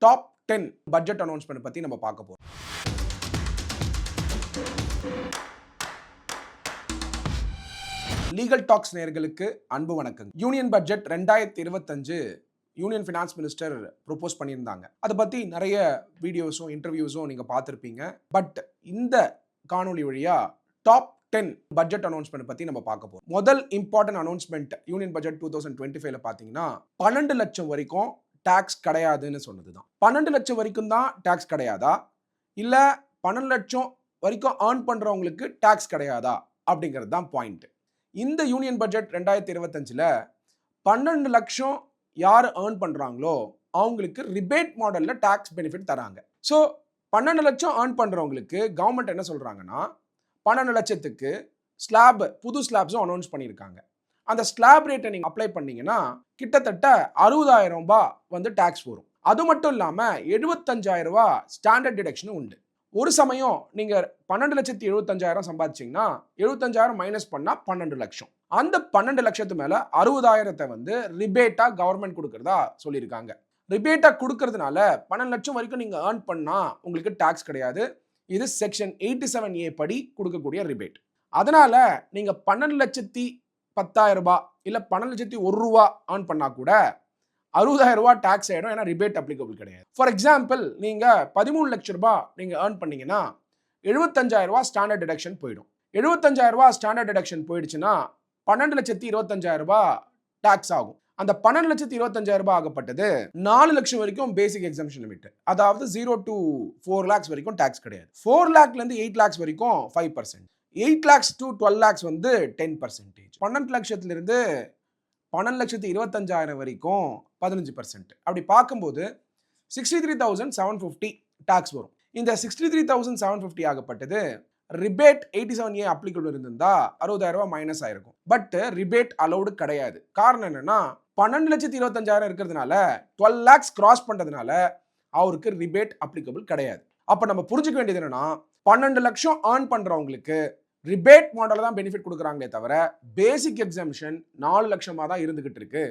Top 10 budget announcement பத்தி நம்ம பார்க்க போறோம். லீகல் டாக்ஸ் நேயர்களுக்கு அன்பு வணக்கம். Union budget 2025 union finance minister propose பண்ணியிருந்தாங்க. அதை பத்தி நிறைய வீடியோஸும் இன்டர்வியூஸும் நீங்க பார்த்திருப்பீங்க. பட் இந்த காணொளி வழியா டாப் 10 பட்ஜெட் அனௌன்ஸ்மெண்ட் பத்தி நம்ம பார்க்க போறோம். முதல் இம்பார்ட்டன்ட் அனௌன்ஸ்மெண்ட் யூனியன் பட்ஜெட் 2025ல பாத்தீங்கன்னா 12 லட்சம் வரைக்கும் டாக்ஸ் கிடையாதுன்னு சொன்னதுதான். 12 லட்சம் வரைக்கும் தான் டாக்ஸ் கிடையாதா, இல்ல 12 லட்சம் வரைக்கும் ஏர்ன் பண்றவங்களுக்கு டாக்ஸ் கிடையாதா அப்படிங்கிறது தான் பாயிண்ட். இந்த யூனியன் பட்ஜெட் 2025ல 12 லட்சம் யார் ஏர்ன் பண்றாங்களோ அவங்களுக்கு ரிபேட் மாடல்ல டாக்ஸ் பெனிஃபிட் தராங்க. ஸோ 12 லட்சம் ஏர்ன் பண்றவங்களுக்கு கவர்மெண்ட் என்ன சொல்றாங்கன்னா 12 லட்சத்துக்கு ஸ்லாப், புது ஸ்லாப்ஸும் அனௌன்ஸ் பண்ணியிருக்காங்க. அந்த ஸ்லாப் ரேட்டை நீங்க அப்ளை பண்ணீங்கன்னா கிட்டத்தட்ட 60,000 ரூபாய் வந்து டாக்ஸ் வரும். அது மட்டும் இல்லாம 75,000 ரூபாய் ஸ்டாண்டர்ட் டிடக்ஷனும் உண்டு. ஒரு சமயம் நீங்க 12,75,000 சம்பாதிச்சீங்கன்னா 75,000 மைனஸ் பண்ணா 12 லட்சம். அந்த 12 லட்சத்து மேல 60,000 வந்து ரிபேட்டா கவர்மெண்ட் கொடுக்கறதா சொல்லியிருக்காங்க. ரிபேட்டா கொடுக்கறதுனால 12 லட்சம் வரைக்கும் நீங்க ஏர்ன் பண்ணா உங்களுக்கு டாக்ஸ் கிடையாது. இது செக்ஷன் 87A படி கொடுக்கக்கூடிய ரிபேட். அதனால நீங்க 12,10,000 ரூபாய் இல்ல 12,01 ரூபாய் ஏர்ன் பண்ணா கூட 60,000 ரூபாய் டாக்ஸ் ஆயிடும். ஏன்னா ரிபேட் அப்ளிகபிள் கிடையாது. ஃபார் எக்ஸாம்பிள் நீங்க 13 லட்சம் ரூபாய் நீங்க ஏர்ன் பண்ணீங்கன்னா 75,000 ரூபாய் ஸ்டாண்டர்ட் டிடக்ஷன் போயிடும். 75,000 ரூபாய் ஸ்டாண்டர்ட் டிடக்ஷன் போயிடுச்சுன்னா 12,25,000 ரூபாய் டாக்ஸ் ஆகும். அந்த 12,25,000 ரூபாய் ஆகப்பட்டது 4 லட்சம் வரைக்கும் பேசிக் எக்ஸம்ஷன் லிமிட். அதாவது 0 to 4 lakhs வரைக்கும் டாக்ஸ் கிடையாது. 4 lakhல இருந்து 8 lakhs வரைக்கும் 5%. 8 lakhs to 12 lakhs வந்து 10%. 12 லட்சத்துல இருந்து 12,25,000 வரைக்கும் 15%. அப்படி பார்க்கும்போது 63,750 டாக்ஸ் வரும். இந்த 63,750 ஆகப்பட்டது ரிபேட் 87A அப்ளிகபிள் இருந்திருந்தா 60,000 ரூபாய் மைனஸ் ஆயிருக்கும். பட் ரிபேட் அலௌடு கிடையாது. காரணம் என்னன்னா 12,25,000 இருக்கிறதுனால 12 lakhs கிராஸ் பண்றதுனால அவருக்கு ரிபேட் அப்ளிகபிள் கிடையாது. அப்ப நம்ம புரிஞ்சுக்க வேண்டியது என்னன்னா 12 லட்சம் ஏர்ன் பண்றவங்களுக்கு ரிபேட் மாடல் தான் பெனிஃபிட் கொடுக்குறாங்களே தவிர பேசிக் எக்ஸம்ஷன் 4 லட்சமா தான் இருந்துகிட்டு இருக்கு.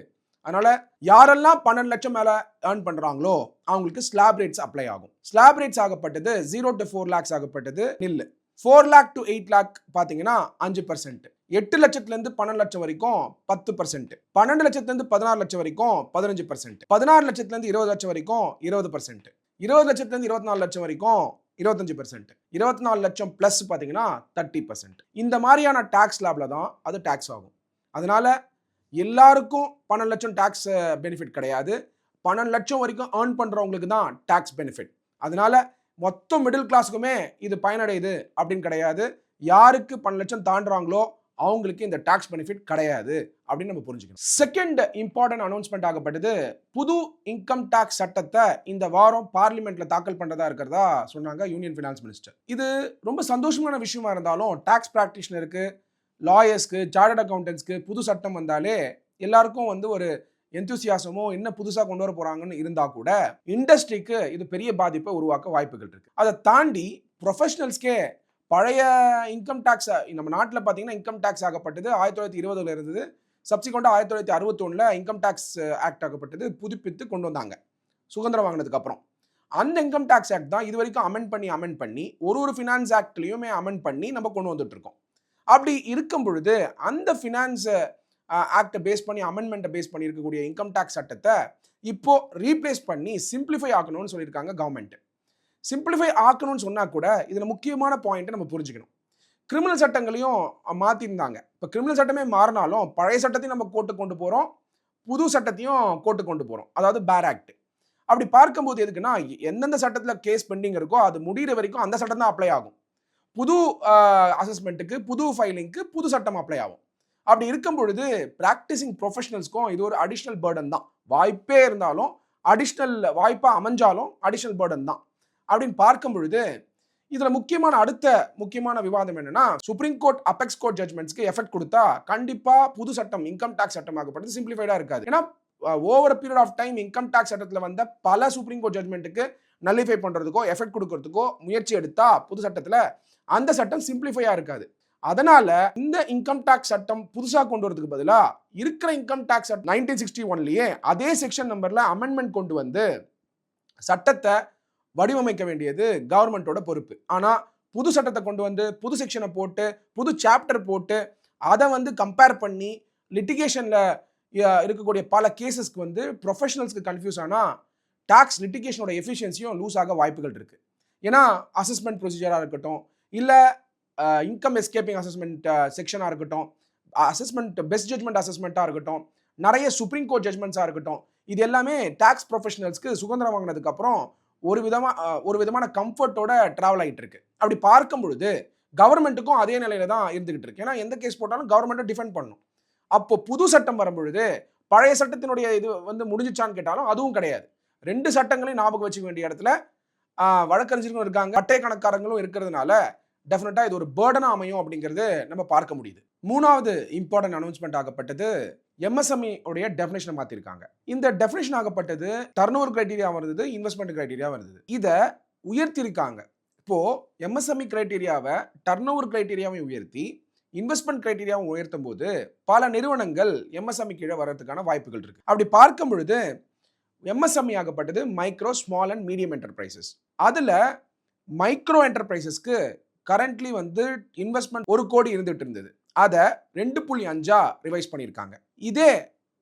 அதனால யாரெல்லாம் 12 லட்சம் மேல ஏர்ன் பண்றாங்களோ அவங்களுக்கு ஸ்லாப் ரேட்ஸ் அப்ளை ஆகும். ஸ்லாப் ரேட்ஸ் ஆகப்பட்டது 0 to 4 lakhs ஆகப்பட்டது நில்லு. 4 lakh to 8 lakh பாத்தீங்கன்னா 5%. 8 லட்சத்துல இருந்து 12 லட்சம் வரைக்கும் 10%. 12 லட்சத்துல இருந்து 16 லட்சம் வரைக்கும் 15%. 16 லட்சத்துல இருந்து 20 லட்சம் வரைக்கும் 20%. 20 லட்சத்துல இருந்து 24 லட்சம் வரைக்கும் 25%. 24 லட்சம் பிளஸ் பாத்தீங்கன்னா 30%. இந்த மாதிரியான டாக்ஸ் ஸ்லாப்ல தான் அது டாக்ஸ் ஆகும். அதனால எல்லாருக்கும் 12 லட்சம் டாக்ஸ் பெனிஃபிட் கிடையாது. 12 லட்சம் வரைக்கும் ஏர்ன் பண்றவங்களுக்கு தான் டாக்ஸ் பெனிஃபிட். அதனால மொத்த மிடில் கிளாஸுக்குமே இது பயனடையுது அப்படின்னு கிடையாது. யாருக்கு 12 லட்சம் தாண்டுறாங்களோ அவங்களுக்கு இந்த டாக்ஸ் பெனிஃபிட் கிடையாது அப்படின்னு நம்ம புரிஞ்சுக்கணும். செகண்ட் இம்பார்ட்டன்ட் அனௌன்ஸ்மெண்ட் ஆகப்பட்டது புது இன்கம் டாக்ஸ் சட்டத்தை இந்த வாரம் பார்லிமெண்ட்ல தாக்கல் பண்றதா இருக்கிறதா சொன்னாங்க யூனியன் ஃபினான்ஸ் மினிஸ்டர். இது ரொம்ப சந்தோஷமான விஷயமா இருந்தாலும் டாக்ஸ் பிராக்டிஷனருக்கு, லாயர்ஸ்க்கு, சார்ட்டர்ட் அக்கௌண்டன்ட்ஸ்க்கு புது சட்டம் வந்தாலே எல்லாருக்கும் வந்து ஒரு எந்தூசியாசமோ என்ன புதுசா கொண்டு வர போறாங்கன்னு இருந்தா கூட இண்டஸ்ட்ரிக்கு இது பெரிய பாதிப்பை உருவாக்க வாய்ப்புகள் இருக்கு. அதை தாண்டி ப்ரொஃபஷனல்ஸ்க்கே பழைய இன்கம் டாக்ஸ் நம்ம நாட்டில் பார்த்தீங்கன்னா இன்கம் டாக்ஸ் ஆகப்பட்டது 1920ல இருந்தது. சப்சிக்வெண்டா 1961ல இன்கம் டாக்ஸ் ஆக்ட் ஆகப்பட்டது புதுப்பித்து கொண்டு வந்தாங்க சுதந்திரம் வாங்கினதுக்கு அப்புறம். அந்த இன்கம் டாக்ஸ் ஆக்ட் தான் இது வரைக்கும் அமெண்ட் பண்ணி ஒரு ஃபினான்ஸ் ஆக்ட்லயுமே அமெண்ட் பண்ணி நம்ம கொண்டு வந்துட்டு இருக்கோம். அப்படி இருக்கும் பொழுது அந்த ஃபினான்ஸ் ஆக்டை பேஸ் பண்ணி அமெண்ட்மெண்ட்டை பேஸ் பண்ணி இருக்கக்கூடிய இன்கம் டாக்ஸ் சட்டத்தை இப்போ ரீப்ளேஸ் பண்ணி சிம்பிளிஃபை ஆக்கணும்னு சொல்லியிருக்காங்க கவர்மெண்ட். சிம்பிளிஃபை ஆக்கணும்னு சொன்னா கூட இதுல முக்கியமான பாயிண்ட் நம்ம புரிஞ்சுக்கணும். கிரிமினல் சட்டங்களையும் மாத்திருந்தாங்க. இப்போ கிரிமினல் சட்டமே மாறினாலும் பழைய சட்டத்தையும் நம்ம கோர்ட்டுக்கு கொண்டு போறோம், புது சட்டத்தையும் கோர்ட்டுக்கு கொண்டு போறோம். அதாவது பேர் ஆக்ட். அப்படி பார்க்கும்போது எதுக்குன்னா எந்தெந்த சட்டத்தில் கேஸ் பெண்டிங் இருக்கோ அது முடிகிற வரைக்கும் அந்த சட்டம் தான் அப்ளை ஆகும். புது அசஸ்மெண்ட்டுக்கு, புது ஃபைலிங்க்கு புது சட்டம் அப்ளை ஆகும். அப்படி இருக்கும் பொழுது பிராக்டிசிங் ப்ரொஃபஷனல்ஸ்க்கும் இது ஒரு அடிஷ்னல் பேர்டன் தான். வாய்ப்பே இருந்தாலும் அடிஷ்னல் வாய்ப்பா அமைஞ்சாலும் அடிஷ்னல் பேர்டன் தான். அப்படின்னு பார்க்கும் பொழுது இதுல அடுத்த முக்கியமான விவாதம் என்னன்னா சுப்ரீம் கோர்ட், அப்பெக்ஸ் கோர்ட் ஜட்மெண்ட்ஸ்க்கு எஃபெக்ட் கொடுத்தா கண்டிப்பா புது சட்டம் இன்கம் டாக்ஸ் சட்டமாகப்பட்டது சிம்பிளிஃபைடா இருக்காது. ஏன்னா over period of time income tax சட்டத்தில் வந்த பல சுப்ரீம் கோர்ட் ஜட்மெண்ட்டுக்கு நல்லிஃபை பண்றதுக்கோ எஃபெக்ட் கொடுக்கறதுக்கோ முயற்சி எடுத்தா புது சட்டத்தில் அந்த சட்டம் சிம்பிளிஃபையா இருக்காது. அதனால இந்த இன்கம் டாக்ஸ் சட்டம் புதுசா கொண்டு வரதுக்கு பதிலா இருக்கிற இன்கம் டாக்ஸ் 1961லயே அதே செக்ஷன் நம்பர்ல அமெண்ட்மெண்ட் கொண்டு வந்து சட்டத்தை வடிவமைக்க வேண்டியது கவர்மெண்ட்டோட பொறுப்பு. ஆனா புது சட்டத்தை கொண்டு வந்து புது செக்ஷனை போட்டு புது சாப்டர் போட்டு அதை வந்து கம்பேர் பண்ணி லிட்டிகேஷன்ல இருக்கக்கூடிய பல கேசஸ்க்கு வந்து ப்ரொஃபஷனல்ஸ்க்கு கன்ஃபியூஸ் ஆனா டாக்ஸ் லிட்டிகேஷனோட எஃபிஷியன்சியும் லூஸ் ஆக வாய்ப்புகள் இருக்கு. ஏன்னா அசஸ்மெண்ட் ப்ரொசீஜராக இருக்கட்டும், இல்லை இன்கம் எஸ்கேப்பிங் அசஸ்மெண்ட் செக்ஷனாக இருக்கட்டும், அசஸ்மெண்ட் பெஸ்ட் ஜட்மெண்ட் அசஸ்மெண்ட்டாக இருக்கட்டும், நிறைய சுப்ரீம் கோர்ட் ஜட்மெண்ட்ஸாக இருக்கட்டும், இது எல்லாமே டாக்ஸ் ப்ரொஃபஷனல்ஸ்க்கு சுதந்திரம் வாங்கினதுக்கு அப்புறம் ஒரு விதமான கம்ஃபர்ட்டோட டிராவல் ஆகிட்டு இருக்கு. அப்படி பார்க்கும் பொழுது கவர்மெண்ட்டுக்கும் அதே நிலையில தான் இருந்துகிட்டு இருக்கு. ஏன்னா எந்த கேஸ் போட்டாலும் கவர்மெண்ட்டை டிஃபெண்ட் பண்ணணும். அப்போ புது சட்டம் வரும்பொழுது பழைய சட்டத்தினுடைய இது வந்து முடிஞ்சிச்சான்னு கேட்டாலும் அதுவும் கிடையாது. 2 சட்டங்களையும் ஞாபகம் வச்சுக்க வேண்டிய இடத்துல வழக்கறிஞர்களும் இருக்காங்க, பட்டய கணக்காரங்களும் இருக்கிறதுனால டெஃபினட்டா இது ஒரு பேர்டனா அமையும் அப்படிங்கிறது நம்ம பார்க்க முடியுது. 3வது இம்பார்ட்டன்ட் அனௌன்ஸ்மெண்ட் ஆகப்பட்டது எம்எஸ்எம்இ உடைய டெஃபினேஷனை மாத்திருக்காங்க. இந்த டெஃபினேஷன் ஆகப்பட்டது டர்ன்ஓவர் கிரைட்டீரியா வருது, இன்வெஸ்ட்மெண்ட் கிரைட்டீரியா வருது. இதை உயர்த்திருக்காங்க. இப்போ எம்எஸ்எம்இ கிரைட்டீரியாவை டர்ன்ஓவர் கிரைட்டீரியாவை உயர்த்தி இன்வெஸ்ட்மெண்ட் கிரைட்டீரியாவை உயர்த்தும் போது பல நிறுவனங்கள் எம்எஸ்எம்இ கீழே வர்றதுக்கான வாய்ப்புகள் இருக்கு. அப்படி பார்க்கும் பொழுது எம்எஸ்எம்இ ஆகப்பட்டது micro small and medium enterprises. அதுல மைக்ரோ என்டர்பிரைசஸ்க்கு கரண்ட்லி வந்து இன்வெஸ்ட்மெண்ட் 1 கோடி இருந்துட்டு இருந்தது. அதை 2.5 ரிவைஸ் பண்ணியிருக்காங்க. இதே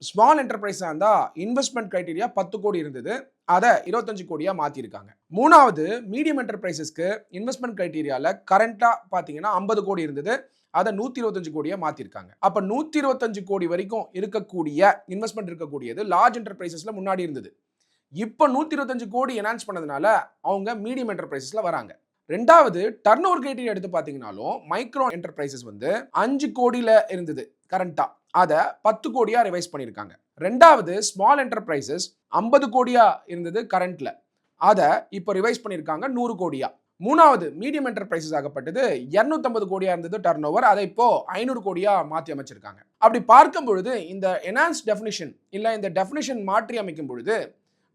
ஸ்மால் என்டர்பிரைஸா இருந்தா இன்வெஸ்ட்மெண்ட் கிரைட்டீரியா 10 கோடி இருந்தது, அதை 25 கோடியா மாத்திருக்காங்க. 3வது மீடியம் என்டர்பிரைசஸ்க்கு இன்வெஸ்ட்மெண்ட் கிரைட்டீரியால கரண்டா பாத்தீங்கன்னா 50 கோடி இருந்தது, அதை 125 கோடியா மாத்திருக்காங்க. அப்ப 125 கோடி வரைக்கும் இருக்கக்கூடிய இன்வெஸ்ட்மெண்ட் இருக்கக்கூடியது லார்ஜ் என்டர்பிரைசஸ்ல முன்னாடி இருந்தது. இப்போ 125 கோடி என்ஹான்ஸ் பண்ணதுனால அவங்க மீடியம் என்டர்பிரைசஸ்ல வராங்க. 2வது டர்ன்ஓவர் கிரைட்டீரியா எடுத்து பாத்தீங்கன்னாலும் மைக்ரோ என்டர்பிரைசஸ் வந்து 5 கோடியில இருந்தது கரண்டா, அதை 10 கோடியா ரிவைஸ் பண்ணிருக்காங்க. 2வது ஸ்மால் என்டர்பிரைசஸ் 50 கோடியா இருந்தது கரண்ட்ல, அதை இப்போ ரிவைஸ் பண்ணிருக்காங்க 100 கோடியா. 3வது மீடியம் என்டர்பிரைசஸ் ஆகப்பட்டது 250 கோடியா இருந்தது டர்ன் ஓவர், அதை இப்போ 500 கோடியா மாற்றி அமைச்சிருக்காங்க. அப்படி பார்க்கும் பொழுது இந்த என்ஹான்ஸ் டெஃபினிஷன் இல்லை இந்த டெஃபினிஷன் மாற்றி அமைக்கும் பொழுது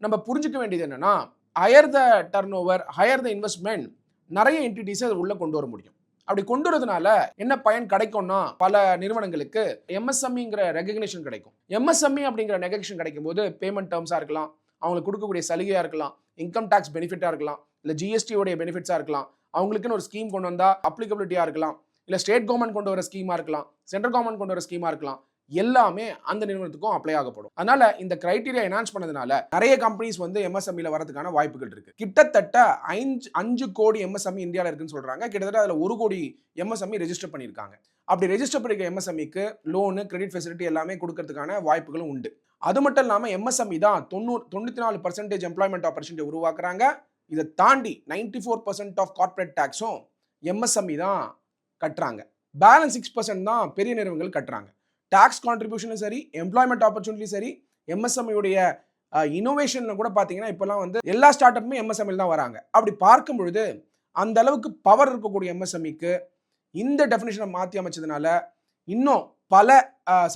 நம்ம புரிஞ்சுக்க வேண்டியது என்னன்னா, higher the turn over, higher the investment, நிறைய என்டிட்டிஸை அது உள்ள கொண்டு வர முடியும். அப்படி கொண்டு வரதுனால என்ன பயன் கிடைக்கும்னா, பல நிறுவனங்களுக்கு எம்எஸ்எம்இங்கிற ரெகக்னிஷன் கிடைக்கும். எம்எஸ்எம்இ அப்படிங்கிற ரெகக்னிஷன் கிடைக்கும் போது பேமெண்ட் டேர்ம்ஸாக இருக்கலாம், அவங்களுக்கு கொடுக்கக்கூடிய சலுகையாக இருக்கலாம், இன்கம் டேக்ஸ் பெனிஃபிட்டாக இருக்கலாம், இல்லை ஜிஎஸ்டியோடைய பெனிஃபிட்ஸாக இருக்கலாம், அவங்களுக்குன்னு ஒரு ஸ்கீம் கொண்டு வந்தால் அப்ளிகபிலிட்டியாக இருக்கலாம், இல்லை ஸ்டேட் கவர்மெண்ட் கொண்டு வர ஸ்கீமாக இருக்கலாம், சென்ட்ரல் கவர்மெண்ட் கொண்டு வர ஸ்கீமாக இருக்கலாம், எல்லாமே அந்த நிறுவனத்துக்கும் அப்ளை ஆகப்படும். அதனால இந்த கிரைட்டீரியா என்ஹான்ஸ் பண்ணதுனால நிறைய கம்பெனிஸ் வந்து எம்எஸ்எம்இல வரதுக்கான வாய்ப்புகள் இருக்கு. கிட்டத்தட்ட 5 கோடி எம்எஸ்எம்இ இந்தியாவில் இருக்குன்னு சொல்றாங்க. கிட்டத்தட்ட அதில் 1 கோடி எம்எஸ்எம்இ ரெஜிஸ்டர் பண்ணியிருக்காங்க. அப்படி ரெஜிஸ்டர் பண்ணிருக்க எம்எஸ்எம்இக்கு லோனு, கிரெடிட் ஃபெசிலிட்டி எல்லாமே கொடுக்கறதுக்கான வாய்ப்புகளும் உண்டு. அது மட்டும் இல்லாமல் எம்எஸ்எம்இ தான் 94% எம்ப்ளாய்மெண்ட் ஆப்பர்ச்சுனிட்டி உருவாக்குறாங்க. இதை தாண்டி 94% ஆஃப் கார்பரேட் டாக்ஸும் எம்எஸ்எம்இ தான் கட்டுறாங்க. பேலன்ஸ் 6% தான் பெரிய நிறுவனங்கள் கட்டுறாங்க. டாக்ஸ் கான்ட்ரிபியூஷனும் சரி, எம்ப்ளாய்மெண்ட் ஆப்பர்ச்சுனிட்டி சரி, எம்எஸ்எம்இடைய இனோவேஷன்ல கூட பார்த்தீங்கன்னா இப்போலாம் வந்து எல்லா ஸ்டார்ட் அப்புமே எம்எஸ்எம்இல தான் வராங்க. அப்படி பார்க்கும் பொழுது அந்த அளவுக்கு பவர் இருக்கக்கூடிய எம்எஸ்எம்இக்கு இந்த டெஃபினிஷனை மாற்றி அமைச்சதுனால இன்னும் பல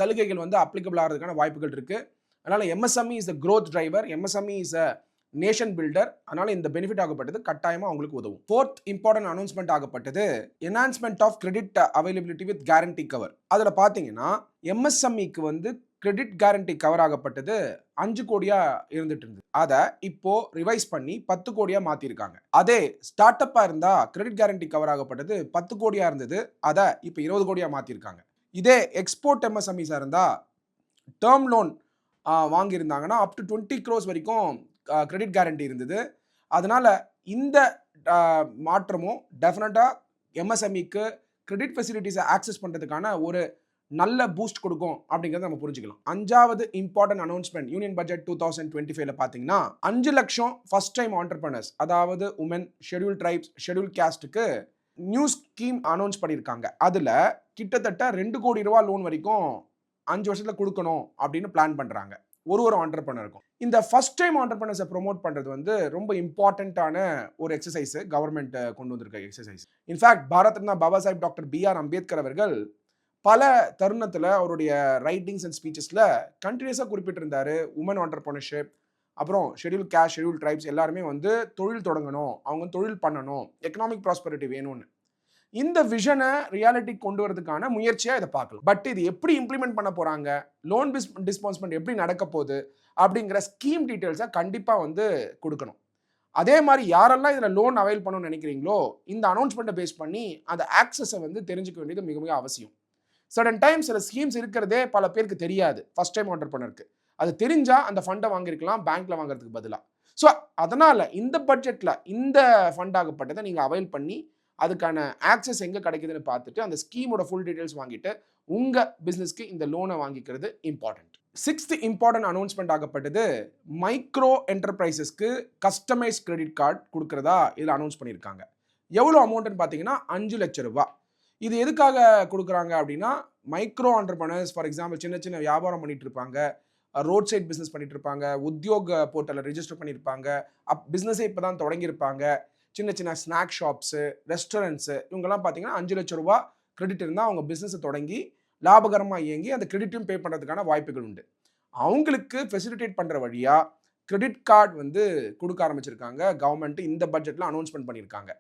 சலுகைகள் வந்து அப்ளிகபிள் ஆகிறதுக்கான வாய்ப்புகள் இருக்கு. அதனால MSME is the growth driver, MSME is a nation builder. அதனால இந்த பெனிஃபிட் ஆகப்பட்டது கட்டாயமா அவங்களுக்கு உதவும். 4th இம்பார்ட்டன்ட் அனௌன்ஸ்மெண்ட் ஆகப்பட்டது enhancement of credit availability with guarantee cover. அதுல பாத்தீங்கன்னா எம்எஸ்எம்இக்கு வந்து கிரெடிட் கேரண்டி கவர் ஆகப்பட்டது 5 கோடியா இருந்துட்டு இருந்தது, அதை இப்போ ரிவைஸ் பண்ணி 10 கோடியா மாத்திருக்காங்க. அதே ஸ்டார்ட் அப்பா இருந்தா கிரெடிட் கேரண்டி கவர் ஆகப்பட்டது 10 கோடியா இருந்தது, அதை இப்போ 20 கோடியா மாத்திருக்காங்க. இதே எக்ஸ்போர்ட் எம்எஸ்எம்இஸா இருந்தா டேர்ம் லோன் வாங்கியிருந்தாங்கன்னா அப் டு 20 crores வரைக்கும் கிரெடிட் கேரண்டி இருந்தது. அதனால இந்த மாற்றமும் டெஃபினட்டா எம்எஸ்எம்இக்கு கிரெடிட் ஃபெசிலிட்டிஸை ஆக்சஸ் பண்ணுறதுக்கான ஒரு நல்ல பூஸ்ட் கொடுக்கும் அப்படிங்கிறத நம்ம புரிஞ்சுக்கலாம். 5வது இம்பார்ட்டன்ட் அனௌன்ஸ்மெண்ட் யூனியன் பட்ஜெட் 2025ல பார்த்தீங்கன்னா 5 லட்சம் ஃபர்ஸ்ட் டைம் ஆண்டர்பிரனர்ஸ், அதாவது உமன், ஷெட்யூல் ட்ரைப்ஸ், ஷெட்யூல் கேஸ்ட்டுக்கு நியூ ஸ்கீம் அனௌன்ஸ் பண்ணியிருக்காங்க. அதில் கிட்டத்தட்ட 2 கோடி ரூபா லோன் வரைக்கும் 5 வருஷத்தில் கொடுக்கணும் அப்படின்னு பிளான் பண்ணுறாங்க ஒரு ஆண்டர்பிரனருக்கும். இந்த ஃபர்ஸ்ட் டைம் ஆண்டர்பிரனர்ஸை ப்ரொமோட் பண்ணுறது வந்து ரொம்ப இம்பார்ட்டண்ட்டான ஒரு எக்ஸசைஸ், கவர்மெண்ட் கொண்டு வந்திருக்க exercise. In fact Bharat Ratna Baba Sahib doctor B.R. Ambedkar அவர்கள் பல தருணத்தில் அவருடைய ரைட்டிங்ஸ் அண்ட் ஸ்பீச்சஸில் கண்டினியூஸாக குறிப்பிட்டிருந்தாரு உமன் ஆண்டர்பிரனர்ஷிப், அப்புறம் ஷெட்யூல் கேஸ்ட், ஷெட்யூல் ட்ரைப்ஸ் எல்லாருமே வந்து தொழில் தொடங்கணும், அவங்க தொழில் பண்ணணும், எக்கனாமிக் ப்ராஸ்பரிட்டி வேணும்னு. இந்த விஷனை ரியாலிட்டி கொண்டு வரதுக்கான முயற்சியாக இதை பார்க்கலாம். பட் இது எப்படி இம்ப்ளிமெண்ட் பண்ண போகிறாங்க, லோன் டிஸ்பர்ஸ்மெண்ட் எப்படி நடக்க போகுது அப்படிங்கிற ஸ்கீம் டீட்டெயில்ஸை கண்டிப்பாக வந்து கொடுக்கணும். அதே மாதிரி யாரெல்லாம் இதில் லோன் அவைல் பண்ணணும்னு நினைக்கிறீங்களோ இந்த அனௌன்ஸ்மெண்ட்டை பேஸ் பண்ணி அந்த ஆக்சஸை வந்து தெரிஞ்சுக்க வேண்டியது மிக மிக அவசியம். சடன் டைம் சில ஸ்கீம்ஸ் இருக்கிறதே பல பேருக்கு தெரியாது, ஃபர்ஸ்ட் டைம் ஆண்டர்பிரனருக்கு. அது தெரிஞ்சால் அந்த ஃபண்டை வாங்கியிருக்கலாம் பேங்க்கில் வாங்குறதுக்கு பதிலாக. ஸோ அதனால் இந்த பட்ஜெட்டில் இந்த ஃபண்ட் ஆகப்பட்டதை நீங்கள் அவைல் பண்ணி அதுக்கான ஆக்சஸ் எங்கே கிடைக்குதுன்னு பார்த்துட்டு அந்த ஸ்கீமோட ஃபுல் டீட்டெயில்ஸ் வாங்கிட்டு உங்கள் பிஸ்னஸ்க்கு இந்த லோனை வாங்கிக்கிறது இம்பார்ட்டன்ட். 6th இம்பார்ட்டன்ட் அனௌன்ஸ்மெண்ட் ஆகப்பட்டது மைக்ரோ என்டர்பிரைசஸ்க்கு கஸ்டமைஸ் கிரெடிட் கார்டு கொடுக்குறதா இதில் அனௌன்ஸ் பண்ணியிருக்காங்க. எவ்வளோ அமௌண்ட்னு பார்த்தீங்கன்னா 5 லட்சம் ரூபா. இது எதுக்காக கொடுக்குறாங்க அப்படின்னா மைக்ரோ என்டர்பிரனர்ஸ், ஃபார் எக்ஸாம்பிள் சின்ன சின்ன வியாபாரம் பண்ணிட்டு இருப்பாங்க, ரோட் சைட் பிஸ்னஸ் பண்ணிட்டு இருப்பாங்க, உத்தியோக போர்ட்டலில் ரிஜிஸ்டர் பண்ணியிருப்பாங்க, பிஸ்னஸே இப்போ தான் தொடங்கியிருப்பாங்க, சின்ன சின்ன ஸ்நாக் ஷாப்ஸு, ரெஸ்டாரண்ட்ஸு, இவங்கெல்லாம் பார்த்தீங்கன்னா 5 லட்சம் ரூபா கிரெடிட் இருந்தால் அவங்க பிஸ்னஸை தொடங்கி லாபகரமாக இயங்கி அந்த கிரெடிட்டும் பே பண்ணுறதுக்கான வாய்ப்புகள் உண்டு. அவங்களுக்கு ஃபெசிலிட்டேட் பண்ணுற வழியாக கிரெடிட் கார்டு வந்து கொடுக்க ஆரம்பிச்சிருக்காங்க. கவர்மெண்ட் இந்த பட்ஜெட்டில் அனௌன்ஸ்மெண்ட் பண்ணியிருக்காங்க.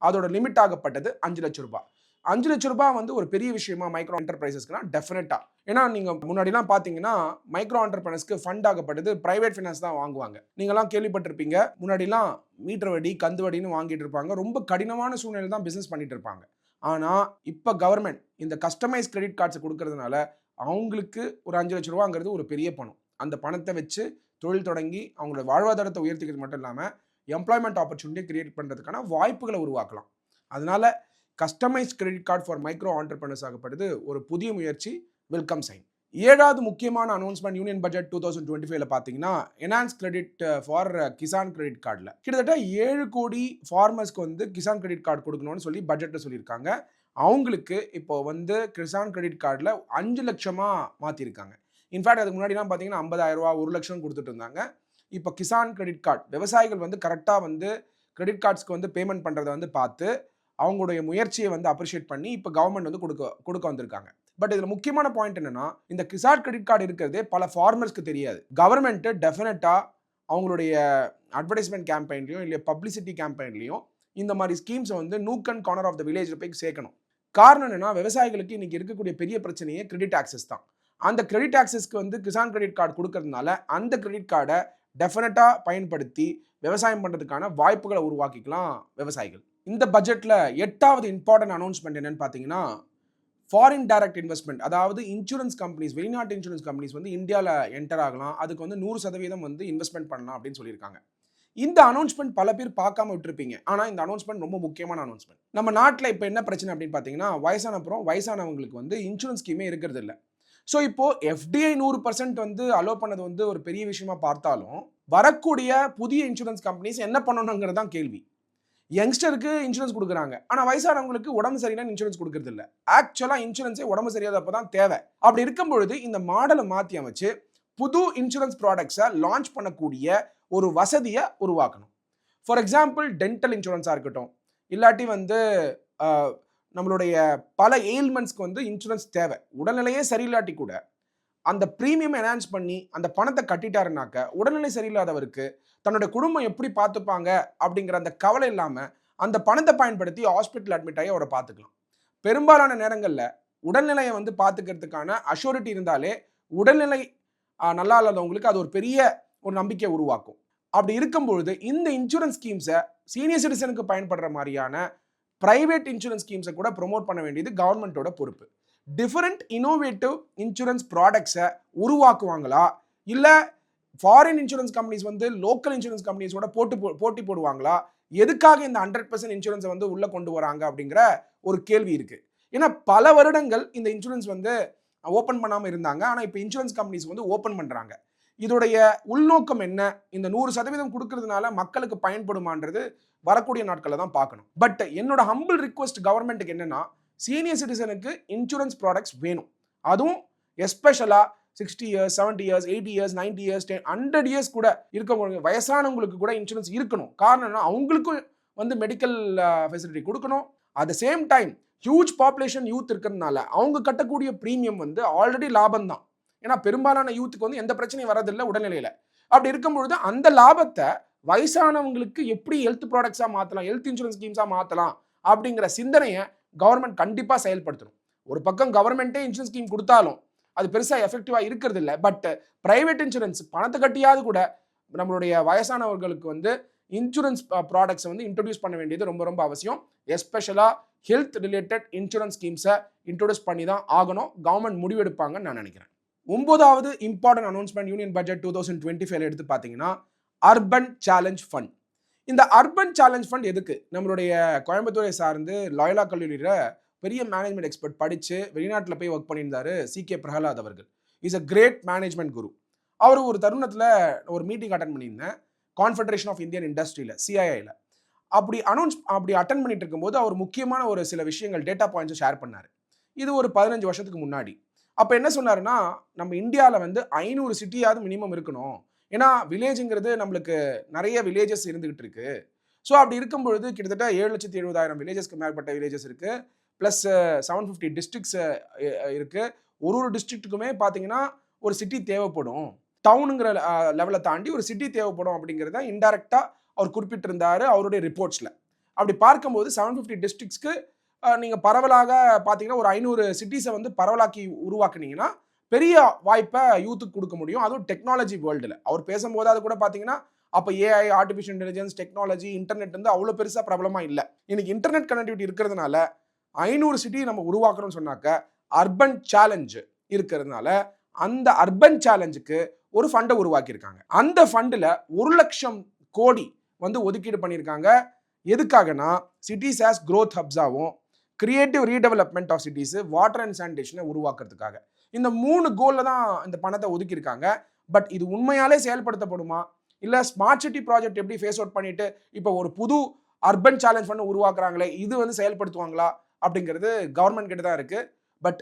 அதோட லிமிட் ஆகப்பட்டது 5 லட்சம் ரூபா. 5 லட்சம் ரூபாய் வந்து ஒரு பெரிய விஷயமா மைக்ரோ என்டர்பிரைசஸ்க்குனா டெஃபினட்டா. ஏன்னா நீங்கள் முன்னாடிலாம் பார்த்தீங்கன்னா மைக்ரோ என்டர்பிரைனர்ஸ்க்கு ஃபண்ட் ஆகப்பட்டது பிரைவேட் ஃபினான்ஸ் தான் வாங்குவாங்க. நீங்களாம் கேள்விப்பட்டிருப்பீங்க, முன்னாடிலாம் மீட்டர் வட்டி கந்து வட்டின்னு வாங்கிட்டு இருப்பாங்க. ரொம்ப கடினமான சூழ்நிலை தான் பிஸ்னஸ் பண்ணிட்டு இருப்பாங்க. ஆனால் இப்போ கவர்மெண்ட் இந்த கஸ்டமைஸ் கிரெடிட் கார்ட்ஸ் கொடுக்கறதுனால அவங்களுக்கு ஒரு 5 லட்சம் ரூபாங்கிறது ஒரு பெரிய பணம். அந்த பணத்தை வச்சு தொழில் தொடங்கி அவங்களோட வாழ்வாதாரத்தை உயர்த்திக்கிறது மட்டும் இல்லாமல் எம்ப்ளாய்மெண்ட் ஆப்பர்ச்சுனிட்டியை கிரியேட் பண்ணுறதுக்கான வாய்ப்புகளை உருவாக்கலாம். அதனால customise credit card for micro entrepreneurs ஆகப்படுது ஒரு புதிய முயற்சி, வெல்கம் சைன். 7வது முக்கியமான அனௌன்ஸ்மெண்ட் யூனியன் பட்ஜெட் 2025ல பார்த்தீங்கன்னா enhance credit for Kisan credit கார்டில் கிட்டத்தட்ட 7 கோடி ஃபார்மர்ஸ்க்கு வந்து கிசான் கிரெடிட் கார்டு கொடுக்கணும்னு சொல்லி பட்ஜெட்டில் சொல்லியிருக்காங்க. அவங்களுக்கு இப்போ வந்து கிசான் கிரெடிட் கார்டில் 5 லட்சமாக மாற்றிருக்காங்க. இன்ஃபேக்ட் அதுக்கு முன்னாடிலாம் பார்த்தீங்கன்னா 50,000 ரூபா 1 லட்சம் கொடுத்துட்டு இருந்தாங்க. இப்போ கிசான் கிரெடிட் கார்டு விவசாயிகள் வந்து கரெக்டாக வந்து கிரெடிட் கார்ட்ஸ்க்கு வந்து பேமெண்ட் பண்ணுறதை வந்து பார்த்து அவங்களுடைய முயற்சியை வந்து அப்ரிஷியேட் பண்ணி இப்போ கவர்மெண்ட் வந்து கொடுக்க வந்திருக்காங்க. பட் இதில் முக்கியமான பாயிண்ட் என்னன்னா, இந்த கிசான் கிரெடிட் கார்டு இருக்கிறதே பல ஃபார்மர்ஸ்க்கு தெரியாது. கவர்மெண்ட் டெஃபினட்டாக அவங்களுடைய அட்வர்டைஸ்மெண்ட் கேம்பெயின்லையும் இல்லை பப்ளிசிட்டி கேம்பெயின்லையும் இந்த மாதிரி ஸ்கீம்ஸை வந்து nook and corner of the வில்லேஜில் போய் சேர்க்கணும். காரணம் என்னன்னா, விவசாயிகளுக்கு இன்னைக்கு இருக்கக்கூடிய பெரிய பிரச்சனையே கிரெடிட் ஆக்சஸ் தான். அந்த கிரெடிட் ஆக்சஸ்க்கு வந்து கிசான் கிரெடிட் கார்டு கொடுக்கறதுனால அந்த கிரெடிட் கார்டை டெஃபினட்டாக பயன்படுத்தி விவசாயம் பண்ணுறதுக்கான வாய்ப்புகளை உருவாக்கிக்கலாம் விவசாயிகள். இந்த பட்ஜெட்டில் 8வது இம்பார்ட்டன்ட் அனௌன்ஸ்மெண்ட் என்னன்னு பார்த்தீங்கன்னா, ஃபாரின் டைரக்ட் இன்வெஸ்ட்மெண்ட், அதாவது இன்சூரன்ஸ் கம்பெனிஸ், வெளிநாட்டு இன்சூரன்ஸ் கம்பெனிஸ் வந்து இந்தியாவில் என்டர் ஆகலாம், அதுக்கு வந்து 100% வந்து இன்வெஸ்ட்மெண்ட் பண்ணலாம் அப்படின்னு சொல்லியிருக்காங்க. இந்த அனௌன்ஸ்மெண்ட் பல பேர் பார்க்காம விட்டுருப்பீங்க. ஆனால் இந்த அனௌன்ஸ்மெண்ட் ரொம்ப முக்கியமான அனௌன்ஸ்மெண்ட். நம்ம நாட்டில் இப்போ என்ன பிரச்சனை அப்படின்னு பார்த்தீங்கன்னா, வயசானவங்களுக்கு வந்து இன்சூரன்ஸ் ஸ்கீமே இருக்கிறது இல்லை. ஸோ இப்போ எஃப்டிஐ 100% வந்து அலோவ் பண்ணது வந்து ஒரு பெரிய விஷயமா பார்த்தாலும் வரக்கூடிய புதிய இன்சூரன்ஸ் கம்பெனிஸ் என்ன பண்ணணுங்கிறது தான் கேள்வி. யங்ஸ்டருக்கு இன்சூரன்ஸ் கொடுக்குறாங்க, ஆனால் வயசானவங்களுக்கு உடம்பு சரியில்லைன்னு இன்சூரன்ஸ் கொடுக்கறது இல்லை. ஆக்சுவலாக இன்சூரன்ஸே உடம்பு சரியாதப்போ தான் தேவை. அப்படி இருக்கும் பொழுது இந்த மாடலை மாற்றி அமைச்சு புது இன்சூரன்ஸ் ப்ராடக்ட்ஸை லான்ச் பண்ணக்கூடிய ஒரு வசதியை உருவாக்கணும். ஃபார் எக்ஸாம்பிள் டென்டல் இன்சூரன்ஸாக இருக்கட்டும், இல்லாட்டி வந்து நம்மளுடைய பல எயில்மெண்ட்ஸ்க்கு வந்து இன்சூரன்ஸ் தேவை. உடல்நிலையே சரியில்லாட்டி கூட அந்த ப்ரீமியம் என்ஹான்ஸ் பண்ணி அந்த பணத்தை கட்டிட்டாருனாக்க உடல்நிலை சரியில்லாதவருக்கு தன்னோட குடும்பம் எப்படி பார்த்துப்பாங்க அப்படிங்கிற அந்த கவலை இல்லாமல் அந்த பணத்தை பயன்படுத்தி ஹாஸ்பிட்டல் அட்மிட் ஆகி அவரை பார்த்துக்கலாம். பெரும்பாலான நேரங்களில் உடல்நிலையை வந்து பார்த்துக்கிறதுக்கான அஷூரிட்டி இருந்தாலே உடல்நிலை நல்லா இல்லாதவங்களுக்கு அது ஒரு பெரிய ஒரு நம்பிக்கை உருவாக்கும். அப்படி இருக்கும்பொழுது இந்த இன்சூரன்ஸ் ஸ்கீம்ஸை சீனியர் சிட்டிசனுக்கு பயன்படுற மாதிரியான பிரைவேட் இன்சூரன்ஸ் ஸ்கீம்ஸை கூட ப்ரொமோட் பண்ண வேண்டியது கவர்மெண்ட்டோட பொறுப்பு. டிஃபரெண்ட் இனோவேட்டிவ் இன்சூரன்ஸ் ப்ராடக்ட்ஸை உருவாக்குவாங்களா, இல்லை ஃபாரின் இன்சூரன்ஸ் கம்பெனிஸ் வந்து லோக்கல் இன்சூரன்ஸ் கம்பெனிஸோட போட்டி போடுவாங்களா, எதுக்காக இந்த 100% இன்சூரன்ஸை வந்து உள்ளே கொண்டு வராங்க அப்படிங்கிற ஒரு கேள்வி இருக்குது. ஏன்னா பல வருடங்கள் இந்த இன்சூரன்ஸ் வந்து ஓப்பன் பண்ணாமல் இருந்தாங்க, ஆனால் இப்போ இன்சூரன்ஸ் கம்பெனிஸ் வந்து ஓப்பன் பண்ணுறாங்க. இதோடைய உள்நோக்கம் என்ன, இந்த 100% கொடுக்கறதுனால மக்களுக்கு பயன்படுமான்றது வரக்கூடிய நாட்களில் தான் பார்க்கணும். பட் என்னோட ஹம்பிள் ரிக்வெஸ்ட் கவர்மெண்ட்டுக்கு என்னன்னா, சீனியர் சிட்டிசனுக்கு இன்சூரன்ஸ் ப்ராடக்ட்ஸ் வேணும். அதுவும் எஸ்பெஷலாக 60 years 70 years 80 years 90 years 100 years கூட இருக்கவங்க வயசானவங்களுக்கு கூட இன்சூரன்ஸ் இருக்கணும். காரணம்னா அவங்களுக்கும் வந்து மெடிக்கல் ஃபெசிலிட்டி கொடுக்கணும். At the same time huge population youth இருக்கிறதுனால அவங்க கட்டக்கூடிய ப்ரீமியம் வந்து ஆல்ரெடி லாபம் தான். ஏன்னா பெரும்பாலான யூத்துக்கு வந்து எந்த பிரச்சனையும் வரதில்லை உடல்நிலையில். அப்படி இருக்கும்பொழுது அந்த லாபத்தை வயசானவங்களுக்கு எப்படி ஹெல்த் ப்ராடக்ட்ஸாக மாற்றலாம், ஹெல்த் இன்சூரன்ஸ் ஸ்கீம்ஸாக மாற்றலாம் அப்படிங்கிற சிந்தனையை கவர்மெண்ட் கண்டிப்பாக செயல்படுத்தணும். ஒரு பக்கம் கவர்மெண்ட்டே இன்சூரன்ஸ் ஸ்கீம் கொடுத்தாலும் அது பெருசாக எஃபெக்டிவாக இருக்கிறது இல்லை. பட் பிரைவேட் இன்சூரன்ஸ் பணத்தை கட்டியாவது கூட நம்மளுடைய வயசானவர்களுக்கு வந்து இன்சூரன்ஸ் ப்ராடக்ட்ஸை வந்து இன்ட்ரடியூஸ் பண்ண வேண்டியது ரொம்ப ரொம்ப அவசியம். எஸ்பெஷலாக ஹெல்த் ரிலேட்டட் இன்சூரன்ஸ் ஸ்கீம்ஸை இன்ட்ரடியூஸ் பண்ணி தான் ஆகணும். கவர்மெண்ட் முடிவெடுப்பாங்கன்னு நான் நினைக்கிறேன். 9வது இம்பார்ட்டன்ட் அனௌன்ஸ்மெண்ட் யூனியன் பட்ஜெட் 2025 எடுத்து பார்த்தீங்கன்னா அர்பன் சேலஞ்ச் ஃபண்ட். இந்த அர்பன் சேலஞ்ச் ஃபண்ட் எதுக்கு? நம்மளுடைய கோயம்புத்தூரை சார்ந்து லாயலா கல்லூரியில் பெரிய மேனேஜ்மெண்ட் எக்ஸ்பர்ட் படித்து வெளிநாட்டில் போய் ஒர்க் பண்ணியிருந்தாரு CK பிரகலாத் அவர்கள். இஸ் அ கிரேட் மேனேஜ்மெண்ட் குரு. அவர் ஒரு தருணத்தில் ஒரு மீட்டிங் அட்டன் பண்ணியிருந்தேன், கான்ஃபெடரேஷன் ஆஃப் இந்தியன் இண்டஸ்ட்ரியில், CIIயில். அப்படி அட்டன் பண்ணிட்டு இருக்கும்போது அவர் முக்கியமான ஒரு சில விஷயங்கள், டேட்டா பாயிண்ட்ஸை ஷேர் பண்ணார். இது ஒரு 15 வருஷத்துக்கு முன்னாடி. அப்போ என்ன சொன்னாருன்னா, நம்ம இந்தியாவில் வந்து 500 சிட்டியாவது மினிமம் இருக்கணும். ஏன்னா வில்லேஜுங்கிறது நம்மளுக்கு நிறைய வில்லேஜஸ் இருந்துகிட்டு இருக்கு. ஸோ அப்படி இருக்கும்பொழுது கிட்டத்தட்ட 7,70,000 வில்லேஜஸ்க்கு மேற்பட்ட வில்லேஜஸ் இருக்கு. ப்ளஸ் 750 டிஸ்ட்ரிக்ட்ஸ் இருக்கு. ஒரு டிஸ்ட்ரிக்ட்டுக்குமே பார்த்தீங்கன்னா ஒரு சிட்டி தேவைப்படும். டவுனுங்கிற லெவலை தாண்டி ஒரு சிட்டி தேவைப்படும் அப்படிங்கிறத இன்டைரக்டா அவர் குறிப்பிட்டிருந்தாரு அவருடைய ரிப்போர்ட்ஸ்ல. அப்படி பார்க்கும்போது 750 டிஸ்ட்ரிக்ட்ஸ்க்கு நீங்க பரவலாக பார்த்தீங்கன்னா ஒரு 500 சிட்டிஸை வந்து பரவலாக்கி உருவாக்குனீங்கன்னா பெரிய வாய்ப்பை யூத்துக்கு கொடுக்க முடியும். அதுவும் டெக்னாலஜி வேர்ல்டில் அவர் பேசும்போது அது கூட பார்த்தீங்கன்னா அப்போ AI, artificial intelligence, technology, internet வந்து அவ்வளோ பெருசாக பிரபலமாக இல்லை. இன்னைக்கு இன்டர்நெட் கனெக்டிவிட்டி இருக்கிறதுனால 500 சிட்டி நம்ம உருவாக்கணும்னு சொன்னாக்க அர்பன் சேலஞ்ச் இருக்கிறதுனால அந்த அர்பன் சேலஞ்சுக்கு ஒரு ஃபண்டை உருவாக்கியிருக்காங்க. அந்த ஃபண்டில் 1,00,000 கோடி வந்து ஒதுக்கீடு பண்ணியிருக்காங்க. எதுக்காகனா சிட்டிஸ் ஆஸ் க்ரோத் ஹப்ஸாகவும் creative redevelopment of cities, water and சானிடேஷனை உருவாக்குறதுக்காக. இந்த 3 கோலில் தான் இந்த பணத்தை ஒதுக்கியிருக்காங்க. பட் இது உண்மையாலே செயல்படுத்தப்படுமா, இல்லை ஸ்மார்ட் சிட்டி ப்ராஜெக்ட் எப்படி ஃபேஸ் அவுட் பண்ணிட்டு இப்போ ஒரு புது அர்பன் சேலஞ்ச் ஃபண்ட் உருவாக்குறாங்களே இது வந்து செயல்படுத்துவாங்களா அப்படிங்கிறது கவர்மெண்ட் கிட்ட தான் இருக்கு. பட்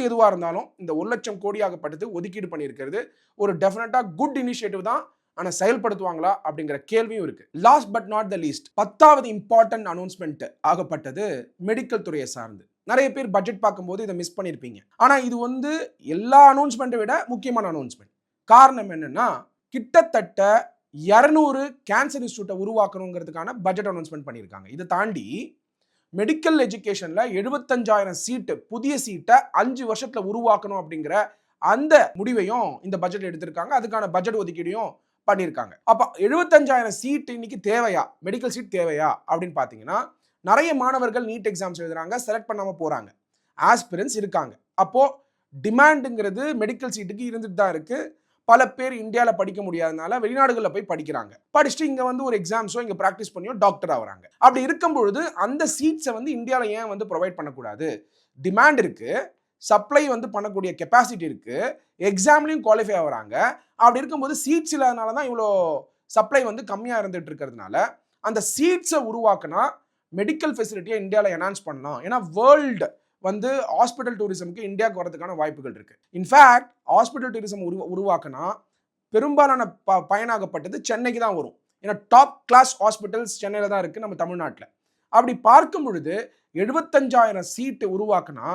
எதுவாக இருந்தாலும் இந்த 1,00,000 கோடியாகப்பட்டது ஒதுக்கீடு பண்ணியிருக்கிறது ஒரு டெஃபினட்டாக குட் இனிஷியேட்டிவ் தான். ஆனால் செயல்படுத்துவாங்களா அப்படிங்கிற கேள்வியும் இருக்கு. Last but not the least 10வது இம்பார்ட்டன்ட் அனௌன்ஸ்மெண்ட் ஆகப்பட்டது மெடிக்கல் துறையை சார்ந்து. நிறைய பேர் பட்ஜெட் பார்க்கும்போது இதை மிஸ் பண்ணியிருப்பீங்க. ஆனால் இது வந்து எல்லா அனௌன்ஸ்மெண்ட்டை விட முக்கியமான அனௌன்ஸ்மெண்ட். காரணம் என்னன்னா கிட்டத்தட்ட 200 கேன்சர் இன்ஸ்டியூட்டை உருவாக்கணுங்கிறதுக்கான பட்ஜெட் அனௌன்ஸ்மெண்ட் பண்ணியிருக்காங்க. இதை தாண்டி மெடிக்கல் எஜுகேஷன்ல 75,000 சீட்டு, புதிய சீட்டை 5 வருஷத்துல உருவாக்கணும் அப்படிங்கிற அந்த முடிவையும் இந்த பட்ஜெட் எடுத்திருக்காங்க. அதுக்கான பட்ஜெட் ஒதுக்கீடையும் பண்ணியிருக்காங்க. அப்ப 75,000 சீட் இன்னைக்கு தேவையா, மெடிக்கல் சீட் தேவையா அப்படின்னு பார்த்தீங்கன்னா நிறைய மாணவர்கள் நீட் எக்ஸாம்ஸ் எழுதுறாங்க, செலக்ட் பண்ணாம போறாங்க, ஆஸ்பிரன்ஸ் இருக்காங்க. அப்போ டிமாண்டுங்கிறது மெடிக்கல் சீட்டுக்கு இருந்துட்டு தான் இருக்கு. பல பேர் இந்தியாவில் படிக்க முடியாதனால வெளிநாடுகளில் போய் படிக்கிறாங்க. படிச்சுட்டு இங்கே வந்து ஒரு எக்ஸாம்ஸோ இங்கே ப்ராக்டிஸ் பண்ணியோ டாக்டர் ஆகிறாங்க. அப்படி இருக்கும் பொழுது அந்த சீட்ஸை வந்து இந்தியாவில் ஏன் வந்து ப்ரொவைட் பண்ணக்கூடாது? டிமாண்ட் இருக்கு, சப்ளை வந்து பண்ணக்கூடிய கெப்பாசிட்டி இருக்கு, எக்ஸாம்லையும் குவாலிஃபை ஆகிறாங்க. அப்படி இருக்கும்போது சீட்ஸ் இல்லாதனால தான் இவ்வளோ சப்ளை வந்து கம்மியாக இருந்துட்டு இருக்கிறதுனால அந்த சீட்ஸை உருவாக்குனா மெடிக்கல் ஃபெசிலிட்டியை இந்தியாவில் என்ஹான்ஸ் பண்ணலாம். ஏன்னா வேர்ல்டு வந்து ஹாஸ்பிட்டல் டூரிசம்க்கு இந்தியாவுக்கு வரதுக்கான வாய்ப்புகள் இருக்கு. இன்ஃபேக்ட் ஹாஸ்பிட்டல் டூரிசம் உருவாக்கினா பெரும்பாலான பயனாகப்பட்டது சென்னைக்கு தான் வரும். ஏன்னா டாப் கிளாஸ் ஹாஸ்பிட்டல்ஸ் சென்னையில் தான் இருக்கு, நம்ம தமிழ்நாட்டில். அப்படி பார்க்கும் பொழுது 75,000 சீட்டு உருவாக்குனா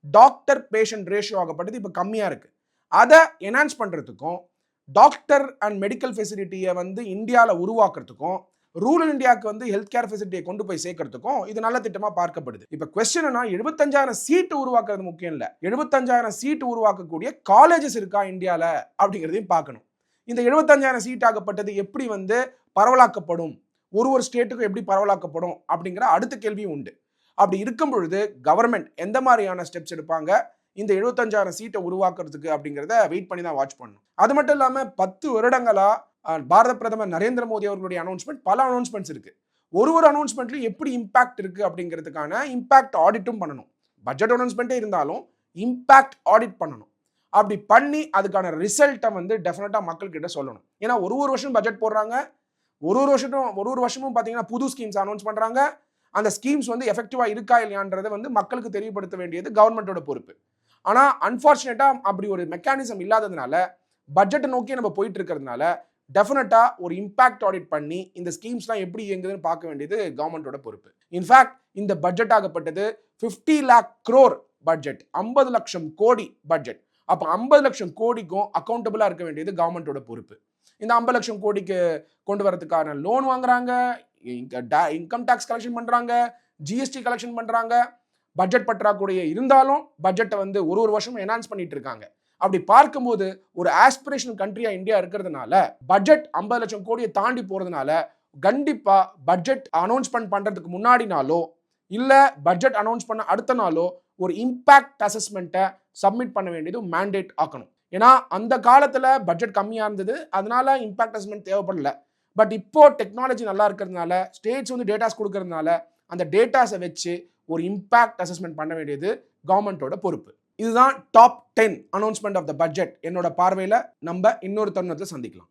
டாக்டர் பேஷண்ட் ரேஷியோ ஆகப்பட்டது இப்போ கம்மியாக இருக்கு. அதை என்ஹான்ஸ் பண்ணுறதுக்கும் டாக்டர் அண்ட் மெடிக்கல் ஃபெசிலிட்டியை வந்து இந்தியாவில் உருவாக்குறதுக்கும் ரூரல் இந்தியாவுக்கு வந்து ஹெல்த் கேர் ஃபெசிலிட்டியை கொண்டு போய் சேர்க்கறதுக்கும் இது நல்ல திட்டமா பார்க்கப்படுது. இப்ப क्वेश्चन 75,000 சீட் உருவாக்குறது முக்கியம் இல்ல, 75,000 சீட் உருவாக்கக்கூடிய காலேஜஸ் இருக்கா இந்தியால அப்படிங்கிறதையும் பார்க்கணும். இந்த 75,000 சீட் ஆகப்பட்டது எப்படி வந்து பரவலாக்கப்படும், ஒரு ஸ்டேட்டுக்கும் எப்படி பரவலாக்கப்படும் அப்படிங்கிற அடுத்த கேள்வியும் உண்டு. அப்படி இருக்கும் பொழுது கவர்மெண்ட் எந்த மாதிரியான ஸ்டெப்ஸ் எடுப்பாங்க இந்த 75,000 சீட்டை உருவாக்குறதுக்கு அப்படிங்கிறத வெயிட் பண்ணி தான் வாட்ச் பண்ணணும். அது மட்டும் இல்லாம 10 வருடங்களா பாரத பிரதமர் நரேந்திர மோடி அவர்களுடைய அனௌன்ஸ்மெண்ட், பல அனௌன்ஸ்மெண்ட்ஸ் இருக்கு. ஒரு அனௌன்ஸ்மெண்ட்லையும் எப்படி இம்பாக்ட் இருக்கு அப்படிங்கிறதுக்கான இம்பாக்ட் ஆடிட்டும் பண்ணணும். பட்ஜெட் அனௌன்ஸ்மெண்ட்டே இருந்தாலும் இம்பாக்ட் ஆடிட் பண்ணணும். அப்படி பண்ணி அதுக்கான ரிசல்ட்டை வந்து டெஃபினட்டா மக்கள் கிட்ட சொல்லணும். ஏன்னா ஒரு வருஷம் பட்ஜெட் போடுறாங்க, ஒரு வருஷமும் பார்த்தீங்கன்னா புது ஸ்கீம்ஸ் அனௌன்ஸ் பண்றாங்க. அந்த ஸ்கீம்ஸ் வந்து எஃபெக்டிவா இருக்கா இல்லையான்றதை வந்து மக்களுக்கு தெரியப்படுத்த வேண்டியது கவர்மெண்டோட பொறுப்பு. ஆனா அன்பார்ச்சுனேட்டா அப்படி ஒரு மெக்கானிசம் இல்லாததுனால பட்ஜெட்டை நோக்கி நம்ம போயிட்டு இருக்கிறதுனால டெஃபினட்டா ஒரு இம்பாக்ட் ஆடிட் பண்ணி இந்த ஸ்கீம்ஸ்லாம் எப்படி இயங்குதுன்னு பார்க்க வேண்டியது கவர்மெண்டோட பொறுப்பு. இன்ஃபேக்ட் இந்த பட்ஜெட் ஆகப்பட்டது 50 lakh crore பட்ஜெட், 50 லட்சம் கோடி பட்ஜெட். அப்போ 50 லட்சம் கோடிக்கும் அக்கௌண்டபிளா இருக்க வேண்டியது கவர்மெண்டோட பொறுப்பு. இந்த 50 லட்சம் கோடிக்கு கொண்டு வரதுக்கான லோன் வாங்குறாங்க, இன்கம் டாக்ஸ் கலெக்ஷன் பண்றாங்க, ஜிஎஸ்டி கலெக்ஷன் பண்றாங்க. பட்ஜெட் பற்றாக்குறையே இருந்தாலும் பட்ஜெட்டை வந்து ஒரு வருஷம் என்ஹான்ஸ் பண்ணிட்டு இருக்காங்க. அப்படி பார்க்கும்போது ஒரு ஆஸ்பிரேஷனல் கண்ட்ரியா இந்தியா இருக்கிறதுனால பட்ஜெட் 50 லட்சம் கோடியை தாண்டி போறதுனால கண்டிப்பா பட்ஜெட் அனௌன்ஸ்மெண்ட் பண்றதுக்கு முன்னாடினாலோ இல்ல பட்ஜெட் அனௌன்ஸ் பண்ண அடுத்த நாளோ ஒரு இம்பாக்ட் அசஸ்மெண்ட்டை சப்மிட் பண்ண வேண்டியது மேண்டேட் ஆக்கணும். ஏன்னா அந்த காலத்துல பட்ஜெட் கம்மியா இருந்தது, அதனால இம்பாக்ட் அசஸ்மெண்ட் தேவைப்படல. பட் இப்போ டெக்னாலஜி நல்லா இருக்கிறதுனால, ஸ்டேட்ஸ் வந்து டேட்டாஸ் கொடுக்கறதுனால, அந்த டேட்டாஸை வச்சு ஒரு இம்பாக்ட் அசஸ்மெண்ட் பண்ண வேண்டியது கவர்மெண்டோட பொறுப்பு. இதுதான் top 10 announcement of the budget. என்னோட பார்வையில நம்ம இன்னொரு தருணத்தை சந்திக்கலாம்.